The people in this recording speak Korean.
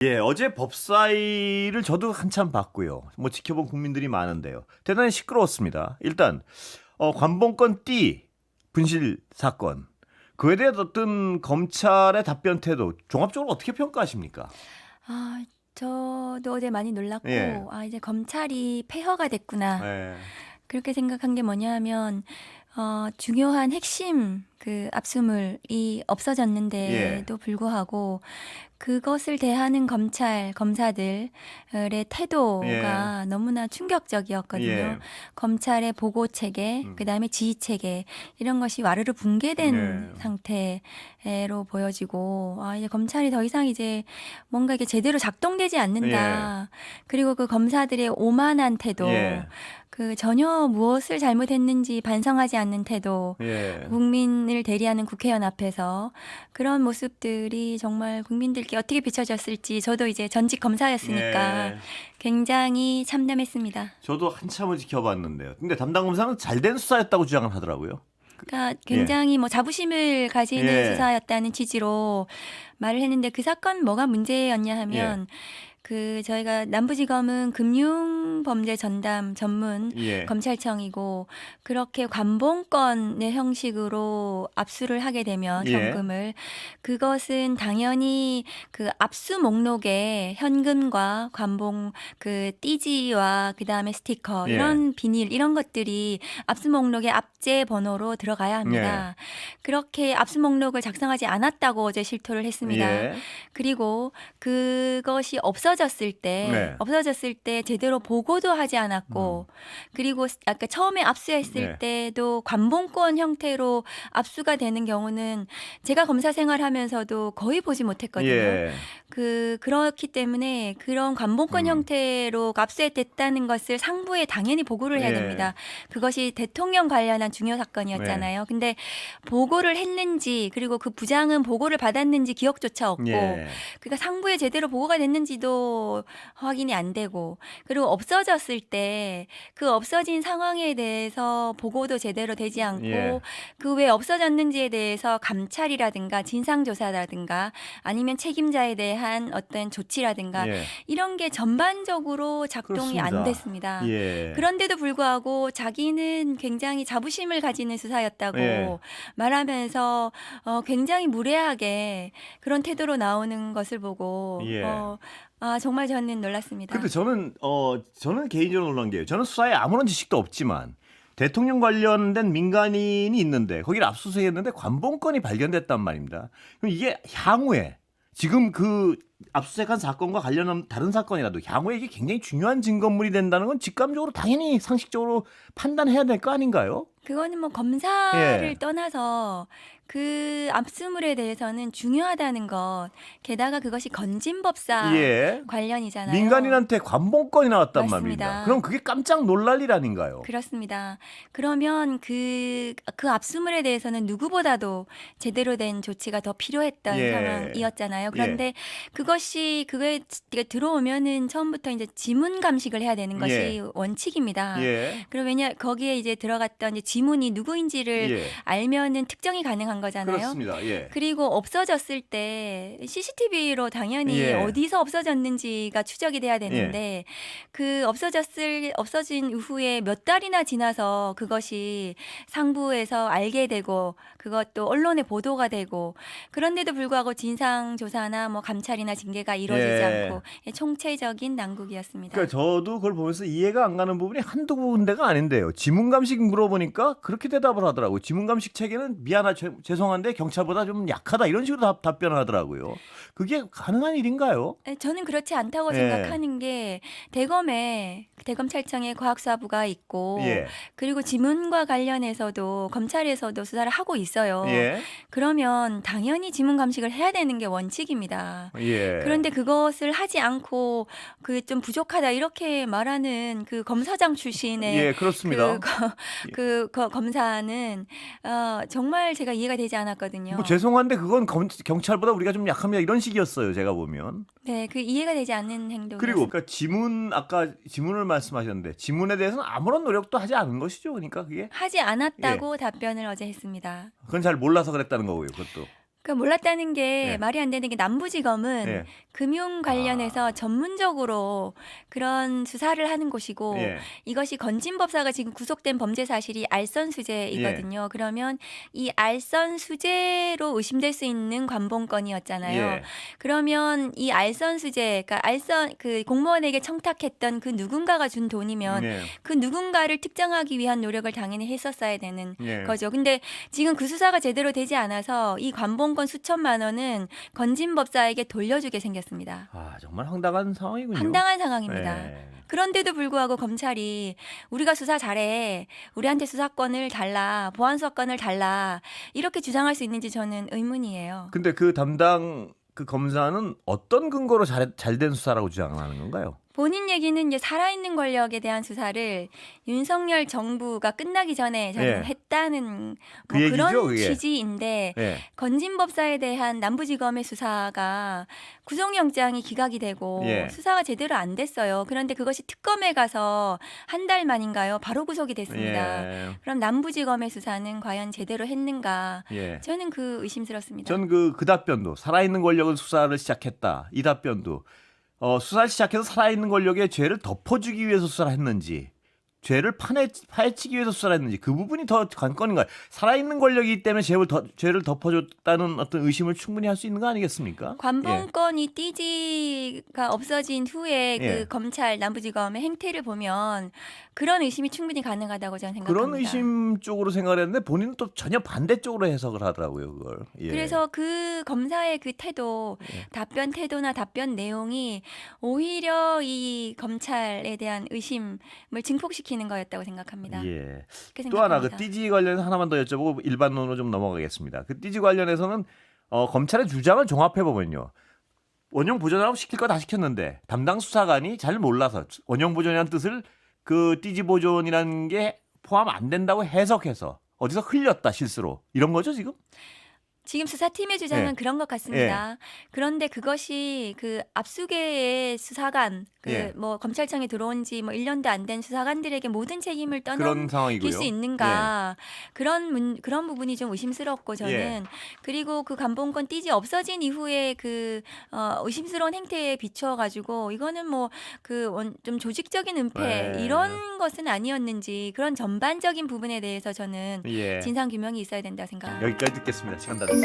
어제 법사위를 저도 한참 봤고요. 뭐 지켜본 국민들이 많은데요. 대단히 시끄러웠습니다. 일단 관봉권 띠 분실 사건. 그에 대한 어떤 검찰의 답변 태도 종합적으로 어떻게 평가하십니까? 아, 저도 어제 많이 놀랐고, 예. 이제 검찰이 폐허가 됐구나. 예. 그렇게 생각한 게 뭐냐 하면, 중요한 핵심 압수물이 없어졌는데도 불구하고, 그것을 대하는 검찰, 검사들의 태도가 너무나 충격적이었거든요. 예. 검찰의 보고 체계, 그다음에 지휘 체계, 이런 것이 와르르 붕괴된 상태로 보여지고, 이제 검찰이 더 이상 이제 뭔가 이게 제대로 작동되지 않는다. 그리고 그 검사들의 오만한 태도, 전혀 무엇을 잘못했는지 반성하지 않는 태도, 국민을 대리하는 국회의원 앞에서 그런 모습들이 정말 국민들께 어떻게 비춰졌을지 저도 이제 전직 검사였으니까 굉장히 참담했습니다. 저도 한참을 지켜봤는데요. 근데 담당 검사는 잘된 수사였다고 주장을 하더라고요. 그러니까 굉장히 뭐 자부심을 가지는 수사였다는 취지로 말을 했는데 그 사건 뭐가 문제였냐 하면 저희가 남부지검은 금융범죄 전담 전문 검찰청이고 그렇게 관봉권의 형식으로 압수를 하게 되면 현금을 그것은 당연히 그 압수 목록에 현금과 관봉 띠지와 그다음에 스티커 이런 비닐 이런 것들이 압수 목록의 압제 번호로 들어가야 합니다. 그렇게 압수 목록을 작성하지 않았다고 어제 실토를 했습니다. 그리고 그것이 없어졌을 때 제대로 보고도 하지 않았고 그리고 아까 처음에 압수했을 때도 관봉권 형태로 압수가 되는 경우는 제가 검사 생활하면서도 거의 보지 못했거든요. 그렇기 때문에 그런 관봉권 형태로 압수됐다는 것을 상부에 당연히 보고를 해야 됩니다. 그것이 대통령 관련한 중요 사건이었잖아요. 근데 보고를 했는지 그리고 그 부장은 보고를 받았는지 기억조차 없고 그러니까 상부에 제대로 보고가 됐는지도 확인이 안 되고 그리고 없어졌을 때 그 없어진 상황에 대해서 보고도 제대로 되지 않고 그 왜 없어졌는지에 대해서 감찰이라든가 진상조사라든가 아니면 책임자에 대한 어떤 조치라든가 이런 게 전반적으로 작동이 안 됐습니다. 그런데도 불구하고 자기는 굉장히 자부심을 가지는 수사였다고 말하면서 굉장히 무례하게 그런 태도로 나오는 것을 보고 정말 저는 놀랐습니다. 근데 저는 개인적으로 놀란 게 저는 수사에 아무런 지식도 없지만 대통령 관련된 민간인이 있는데 거기를 압수수색했는데 관봉권이 발견됐단 말입니다. 그럼 이게 향후에 지금 그 압수수색한 사건과 관련한 다른 사건이라도 향후에 이게 굉장히 중요한 증거물이 된다는 건 직감적으로 당연히 상식적으로 판단해야 될 거 아닌가요? 그거는 뭐 검사를 떠나서 그 압수물에 대해서는 중요하다는 것. 게다가 그것이 건진법사 관련이잖아요. 민간인한테 관봉권이 나왔단 맞습니다. 말입니다. 그럼 그게 깜짝 놀랄 일 아닌가요? 그렇습니다. 그러면 그 압수물에 대해서는 누구보다도 제대로 된 조치가 더 필요했던 상황이었잖아요. 그런데 그게 들어오면은 처음부터 이제 지문 감식을 해야 되는 것이 원칙입니다. 그럼 거기에 이제 들어갔던 이제 지문이 누구인지를 알면은 특정이 가능한 거잖아요. 그렇습니다. 그리고 없어졌을 때 CCTV로 당연히 어디서 없어졌는지가 추적이 돼야 되는데 그 없어진 이후에 몇 달이나 지나서 그것이 상부에서 알게 되고 그것도 언론에 보도가 되고 그런데도 불구하고 진상조사나 뭐 감찰이나 징계가 이루어지지 않고 총체적인 난국이었습니다. 그러니까 저도 그걸 보면서 이해가 안 가는 부분이 한두 군데가 아닌데요. 지문 감식 물어보니까 그렇게 대답을 하더라고요. 지문 감식 체계는 죄송한데 경찰보다 좀 약하다 이런 식으로 답변을 하더라고요. 그게 가능한 일인가요? 저는 그렇지 않다고 생각하는 게 대검찰청에 과학수사부가 있고 그리고 지문과 관련해서도 검찰에서도 수사를 하고 있어요. 그러면 당연히 지문 감식을 해야 되는 게 원칙입니다. 그런데 그것을 하지 않고 그 좀 부족하다 이렇게 말하는 그 검사장 출신의 그렇습니다. 검사는 정말 제가 이해가 되지 않았거든요. 뭐 죄송한데 그건 경찰보다 우리가 좀 약합니다 이런 식이었어요. 제가 보면. 네, 그 이해가 되지 않는 행동이었습니다. 그리고 아까 지문을 말씀하셨는데 지문에 대해서는 아무런 노력도 하지 않은 것이죠. 그러니까 그게 하지 않았다고 답변을 어제 했습니다. 그건 잘 몰라서 그랬다는 거고요. 그것도. 그러니까 몰랐다는 게 예. 말이 안 되는 게 남부지검은 예. 금융 관련해서 전문적으로 그런 수사를 하는 곳이고 예. 이것이 건진법사가 지금 구속된 범죄 사실이 알선 수재이거든요. 그러면 이 알선 수재로 의심될 수 있는 관봉건이었잖아요. 예. 그러면 이 알선 수재, 그러니까 알선 그 공무원에게 청탁했던 그 누군가가 준 돈이면 예. 그 누군가를 특정하기 위한 노력을 당연히 했었어야 되는 예. 거죠. 근데 지금 그 수사가 제대로 되지 않아서 이 관봉권 수천만 원은 건진법사에게 돌려주게 생겼습니다. 아, 정말 황당한 상황이군요. 황당한 상황입니다. 예. 그런데도 불구하고 검찰이 우리가 수사 잘해, 우리한테 수사권을 달라, 보안 수사권을 달라 이렇게 주장할 수 있는지 저는 의문이에요. 근데 그 담당 그 검사는 어떤 근거로 잘된 수사라고 주장하는 건가요? 본인 얘기는 이제 살아있는 권력에 대한 수사를 윤석열 정부가 끝나기 전에 저는 예. 했다는 그 뭐 얘기죠, 그런 그게. 취지인데 예. 건진법사에 대한 남부지검의 수사가 구속영장이 기각이 되고 예. 수사가 제대로 안 됐어요. 그런데 그것이 특검에 가서 한 달 만인가요? 바로 구속이 됐습니다. 예. 그럼 남부지검의 수사는 과연 제대로 했는가? 예. 저는 그 의심스럽습니다. 전 그 답변도 살아있는 권력을 수사를 시작했다. 이 답변도 수사를 시작해서 살아있는 권력의 죄를 덮어주기 위해서 수사를 했는지 죄를 파헤치기 위해서 수사를 했는지 그 부분이 더 관건인가요? 살아있는 권력이기 때문에 죄를 덮어줬다는 어떤 의심을 충분히 할 수 있는 거 아니겠습니까? 관봉권이 띠지가 없어진 후에 예. 그 검찰 남부지검의 행태를 보면 그런 의심이 충분히 가능하다고 저는 생각합니다. 그런 의심 쪽으로 생각을 했는데 본인은 또 전혀 반대쪽으로 해석을 하더라고요, 그걸. 예. 그래서 그 검사의 그 태도, 예. 답변 태도나 답변 내용이 오히려 이 검찰에 대한 의심을 증폭시키는 거였다고 생각합니다. 예. 그렇게 또 하나 그 생각합니다. 띠지 관련해서 하나만 더 여쭤보고 일반론으로 좀 넘어가겠습니다. 그 띠지 관련해서는 검찰의 주장을 종합해 보면요. 원형 보존하라고 시킬 거 다 시켰는데 담당 수사관이 잘 몰라서 원형 보존이라는 뜻을 그 띠지 보존이라는 게 포함 안 된다고 해석해서 어디서 흘렸다 실수로 이런 거죠 지금? 지금 수사팀의 주장은 예. 그런 것 같습니다. 그런데 그것이 그 압수계의 수사관, 예. 뭐 검찰청에 들어온 지 뭐 1년도 안 된 수사관들에게 모든 책임을 그런 떠넘길 상황이고요. 수 있는가. 그런 부분이 좀 의심스럽고 저는 예. 그리고 그 감봉권 띠지 없어진 이후에 그 의심스러운 행태에 비춰가지고 이거는 뭐 그 좀 조직적인 은폐 예. 이런 것은 아니었는지 그런 전반적인 부분에 대해서 저는 예. 진상 규명이 있어야 된다고 생각합니다. 여기까지 듣겠습니다. 시간 다 됐습니다.